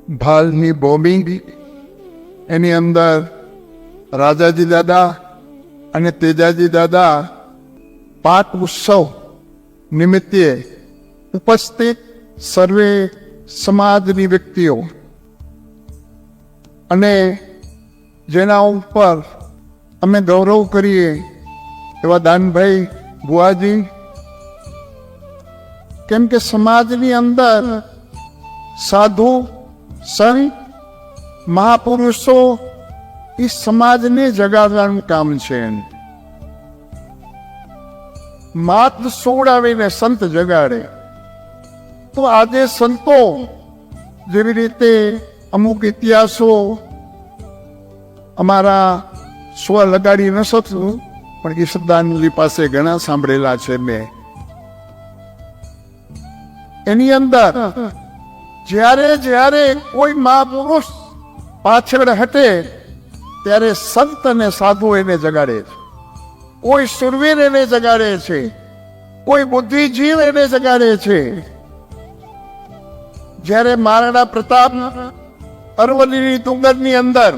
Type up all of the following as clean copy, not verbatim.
ભાલની bombing, એની અંદર રાજાજી દાદા અને તેજાજી દાદા પાટ ઉત્સવ નિમિત્તે ઉપસ્થિત સર્વે સમાજની વ્યક્તિઓ અને જેના ઉપર અમે ગૌરવ કરીએ એવા દાનભાઈ બુઆજી, કેમ કે સમાજની અંદર સાધુ સંત મહાપુરુષો એ સમાજને જગાડવાનું કામ છે. માત સોડાવીને સંત જગાડે. તો આજે સંતો જેવી રીતે અમુક ઇતિહાસો અમારા સ્વ લગાડી ન શકું, પણ ઈશદાનજી પાસે ઘણા સાંભળેલા છે મેં. એની અંદર જ્યારે જ્યારે કોઈ મહાપુરુષ પાછળ હટે ત્યારે સંત અને સાધુ એને જગાડે છે. કોઈ સુરવીર એને જગાડે છે, કોઈ બુદ્ધિજીવ એને જગાડે છે. જ્યારે મહારાણા પ્રતાપ અરવલ્લીની ડુંગરની અંદર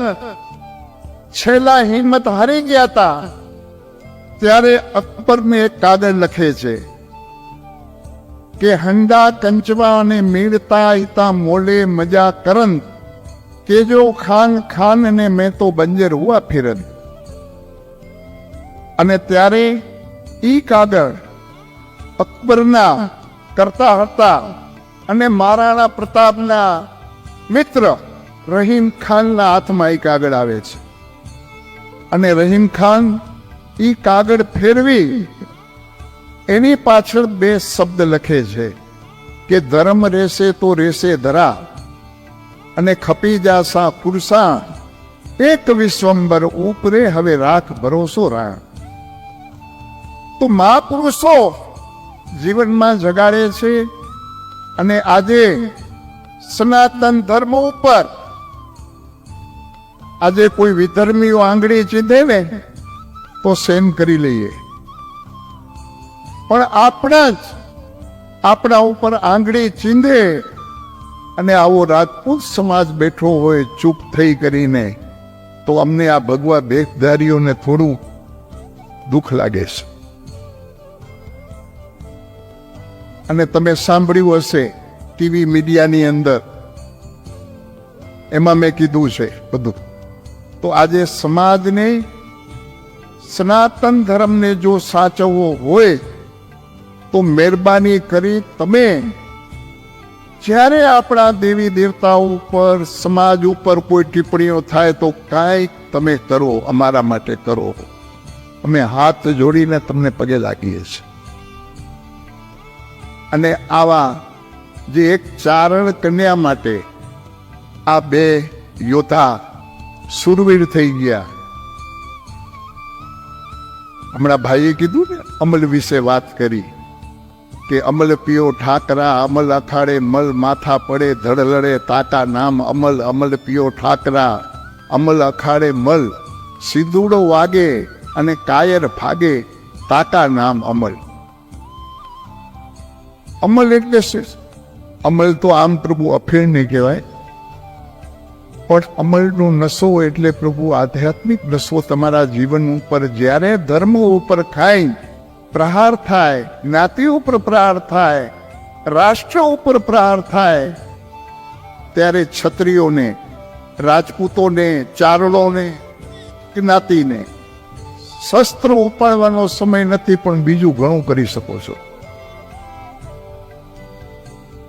છેલ્લા હિંમત હારી ગયા હતા, ત્યારે અકબરને એક કાગળ લખે છે કે હંડા કંચવા અને મીળતા ઇતા મોલે મજા કરંત કે જો ખાન ખાન ને મેં તો બંજર હુઆ ફિરન. અને ત્યારે ઈ કાગળ અકબરના કરતા હતા અને મહારાણા પ્રતાપના મિત્ર રહીમ ખાનના હાથમાં ઈ કાગળ આવે છે. અને રહીમ ખાન ઈ કાગળ ફેરવી એની પાછળ બે શબ્દ લખે છે કે ધર્મ રહેશે તો રહેશે ધરા અને ખપી જાસા પુરુષા એક વિશ્વંબર ઉપરે હવે રાખ ભરોસો રા. તો મહાપુરુષો જીવનમાં જગાડે છે. અને આજે સનાતન ધર્મ ઉપર આજે કોઈ વિધર્મીઓ આંગળી ચીંધે ને તો સહન કરી લઈએ, પણ આપણા ઉપર આંગળી ચીંધે અને આવો રાજપૂત સમાજ બેઠો હોય ચૂપ થઈ કરીને, તો અમને આ ભગવા ભેખધારીઓને થોડું દુઃખ લાગે છે. અને તમે સાંભળ્યું હશે ટીવી મીડિયાની અંદર, એમાં મેં કીધું છે બધું. તો આજે સમાજને સનાતન ધર્મને જો સાચવવો હોય તો મહેરબાની કરી તમે જ્યારે આપણા દેવી દેવતાઓ ઉપર સમાજ ઉપર કોઈ ટિપ્પણીઓ થાય તો કાંઈક તમે કરો, અમારા માટે કરો. અમે હાથ જોડીને તમને પગે લાગીએ છીએ. અને આવા જે એક ચારણ કન્યા માટે આ બે યોદ્ધા સુરવીર થઈ ગયા. હમણાં ભાઈએ કીધું ને, અમલ વિશે વાત કરી કે અમલ પિયો ઠાકરા, અમલ અખાડે મલ માથા પડે, ધડ લડે તાકા નામ અમલ. અમલ પિયો ઠાકરા, અમલ અખાડે મલ, સિંદૂડો વાગે અને કાયર ભાગે, તાકા નામ અમલ. અમલ એટલે શું? અમલ તો આમ પ્રભુ અફીણ નહીં કહેવાય, પણ અમલનો નશો એટલે પ્રભુ આધ્યાત્મિક નશો તમારા જીવન ઉપર જ્યારે ધર્મ ઉપર ખાઈ પ્રહાર થાય, જ્ઞાતિ ઉપર પ્રહાર થાય, રાષ્ટ્ર ઉપર પ્રહાર થાય, ત્યારે ક્ષત્રિયોને, રાજપૂતોને, ચારણોને, જ્ઞાતિને શસ્ત્ર ઉપાડવાનો સમય નથી, પણ બીજું ઘણું કરી શકો છો.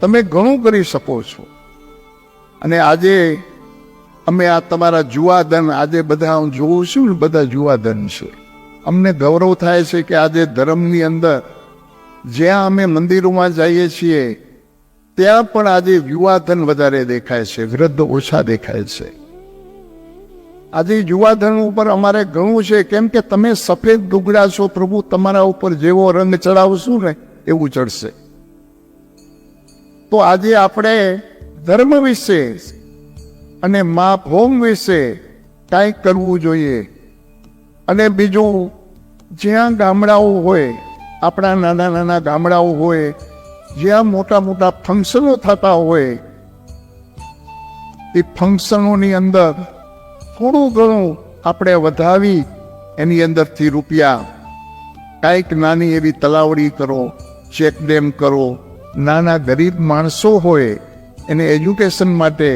તમે ઘણું કરી શકો છો. અને આજે અમે આ તમારા જુવાધન, આજે બધા હું જોઉં છું ને, બધા જુવાધન છે. અમને ગૌરવ થાય છે કે આજે ધર્મની અંદર જ્યાં અમે મંદિરોમાં જઈએ છીએ ત્યાં પણ આજે યુવાધન વધારે દેખાય છે, વૃદ્ધ ઓછા દેખાય છે. આજે યુવાધન ઉપર અમારે ઘણું છે, કેમ કે તમે સફેદ ડુગડા છો, પ્રભુ તમારા ઉપર જેવો રંગ ચડાવશું ને એવું ચડશે. તો આજે આપણે ધર્મ વિશે અને મા ભૌમ વિશે કાંઈક કરવું જોઈએ. અને બીજું, જ્યાં ગામડાઓ હોય, આપણા નાના નાના ગામડાઓ હોય, જ્યાં મોટા મોટા ફંક્શનો થતા હોય, એ ફંક્શનોની અંદર થોડું ઘણું આપણે વધાવી એની અંદરથી રૂપિયા કાંઈક નાની એવી તલાવડી કરો, ચેક ડેમ કરો, નાના ગરીબ માણસો હોય એને એજ્યુકેશન માટે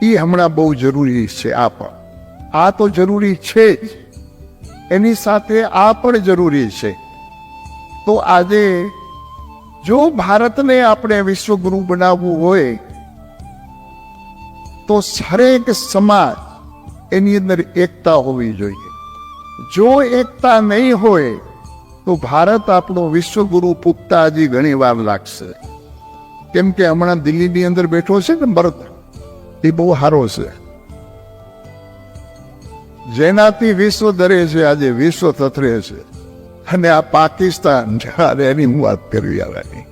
એ હમણાં બહુ જરૂરી છે. આ તો જરૂરી છે જ, એની સાથે આ પણ જરૂરી છે. તો આજે જો ભારતને આપણે વિશ્વગુરુ બનાવવું હોય તો હરેક સમાજ એની અંદર એકતા હોવી જોઈએ. જો એકતા નહીં હોય તો ભારત આપણો વિશ્વગુરુ પૂગતા હજી ઘણી વાર લાગશે. કેમ કે હમણાં દિલ્હીની અંદર બેઠો છે ને ભરત, એ બહુ સારો છે, જેનાથી વિશ્વ ડરે છે, આજે વિશ્વ થથરે છે. અને આ પાકિસ્તાન, એની હું વાત કરવી આવવાની,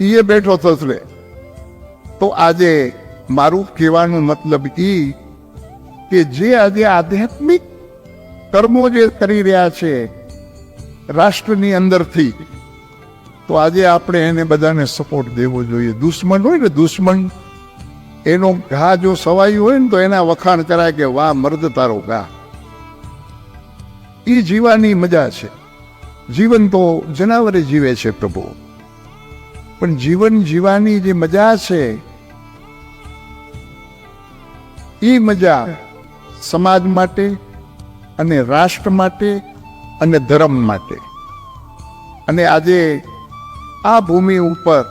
એ બેઠો થથરે. તો આજે મારું કહેવાનું મતલબ કે જે આજે આધ્યાત્મિક કર્મો જે કરી રહ્યા છે રાષ્ટ્રની અંદરથી, તો આજે આપણે એને બધાને સપોર્ટ દેવો જોઈએ. દુશ્મન હોય ને, દુશ્મન એનો ઘા જો સવાયું હોય ને તો એના વખાણ કરાય કે વાહ મર્દ તારો ઘા. એ જીવાની મજા છે. જીવન તો જનાવરે જીવે છે પ્રભુ, પણ જીવન જીવાની જે મજા છે એ મજા સમાજ માટે અને રાષ્ટ્ર માટે અને ધર્મ માટે. અને આજે આ ભૂમિ ઉપર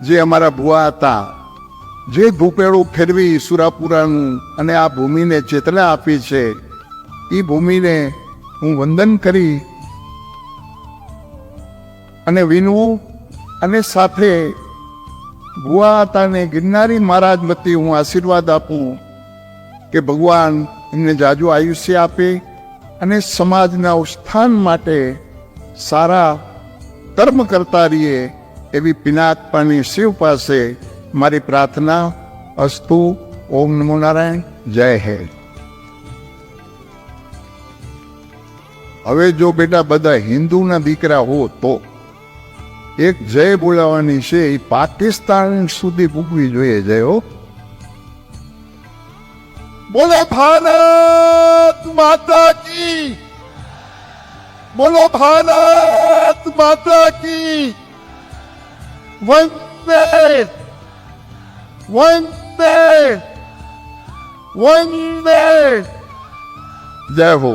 જે અમારા ભુવા હતા, જે ભૂપેડું ફેરવી સુરાપુરાનું અને આ ભૂમિને ચેતના આપી છે, એ ભૂમિને હું વંદન કરી અને વિનવું, અને સાથે ભુવા હતા ને ગિરનારી મહારાજ વતી હું આશીર્વાદ આપું કે ભગવાન એમને જાજુ આયુષ્ય આપે અને સમાજના ઉત્થાન માટે સારા કર્મ કરતા રહીએ, એવી પિનાકપાની શિવ પાસે મારી પ્રાર્થના અસ્તુ. ઓમ નમો નારાયણ. જય હે. હવે જો બેટા બધા હિન્દુના દીકરા હો તો એક જય બોલાવવાની છે, એ પાકિસ્તાન સુધી પૂગવી જોઈએ. જય હો. બોલો ભારત માતા કી, બોલો ભારત માતા કી. વંદે વંદે વંદે. જય હો.